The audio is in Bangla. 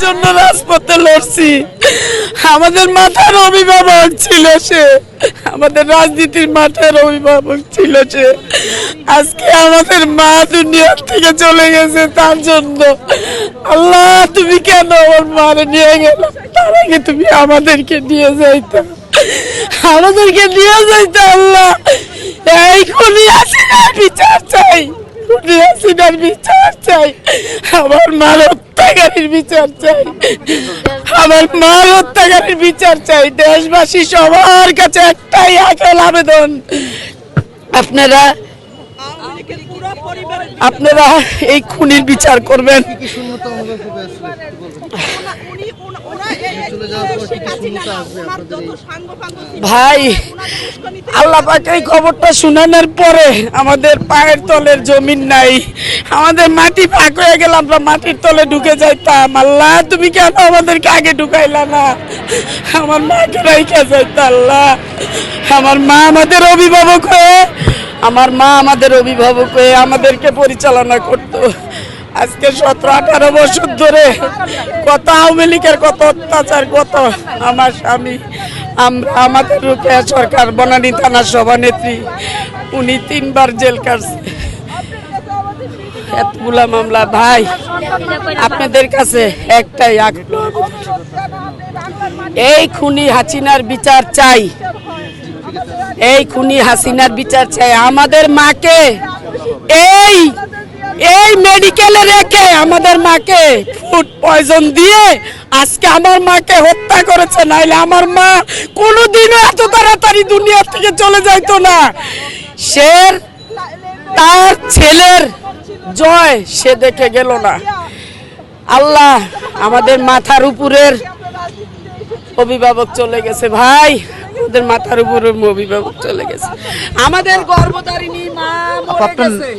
জন্য রাজপথে লড়ছি। আমাদের মাথার অভিভাবক ছিল সে, আমাদের রাজনীতির মাথার অভিভাবক ছিল সে। আজকে আমাদের মা দুনিয়া থেকে চলে গেছে তার জন্য। আল্লাহ তুমি কেন আমার মারে নিয়ে গেল? তার আগে তুমি আমাদেরকে নিয়ে যাইতো, আমাদেরকে নিয়ে যাইতো। আল্লাহ এই খুনি হাসিনার বিচার চাই, খুনি হাসিনার বিচার চাই, আমার মার হত্যাকারীর বিচার চাই, আমার মার হত্যাকারীর বিচার চাই। দেশবাসী সবার কাছে একটাই আকুল আবেদন, আপনারা এই খুনির বিচার করবেন। ভাই আল্লাহ পাক এই খবরটা শোনানোর পরে আমাদের পায়ের তলের জমিন নাই, আমাদের মাটি ফাঁক হয়ে গেল, আমরা মাটির তলে ঢুকে যাইতাম। আল্লাহ তুমি কেন আমাদেরকে আগে ঢুকাইলা না? আমার মাকে রাইখা যাইতো। আল্লাহ আমার মা আমাদের অভিভাবক হয়ে, আমার মা আমাদের অভিভাবক হয়ে আমাদেরকে পরিচালনা করতো। আজকে 17-18 বছর ধরে কত আওয়ামী লীগের কত অত্যাচার, কত আমার স্বামী, আমরা আমাদের রূপে সরকার বনানী থানার সভানেত্রী, উনি 3 বার জেল কাটছে, এতগুলা মামলা। ভাই আপনাদের কাছে একটাই আকুল, এই খুনি হাসিনার বিচার চাই, এই খুনি হাসিনার বিচার চাই। আমাদের মাকে এই মেডিকেলে রেখে আমাদের মাকে ফুড পয়জন দিয়ে আজকে আমার মাকে হত্যা করেছে। নাইলে আমার মা কোনোদিনও এত তাড়াতাড়ি দুনিয়া থেকে চলে যাইতো না। সে তার ছেলের জয় সে দেখে গেল না। আল্লাহ আমাদের মাথার উপরের অভিভাবক চলে গেছে। ভাই আমাদের মাথার উপরের অভিভাবক চলে গেছে, আমাদের গর্ভধারিণী মা মরে গেছে।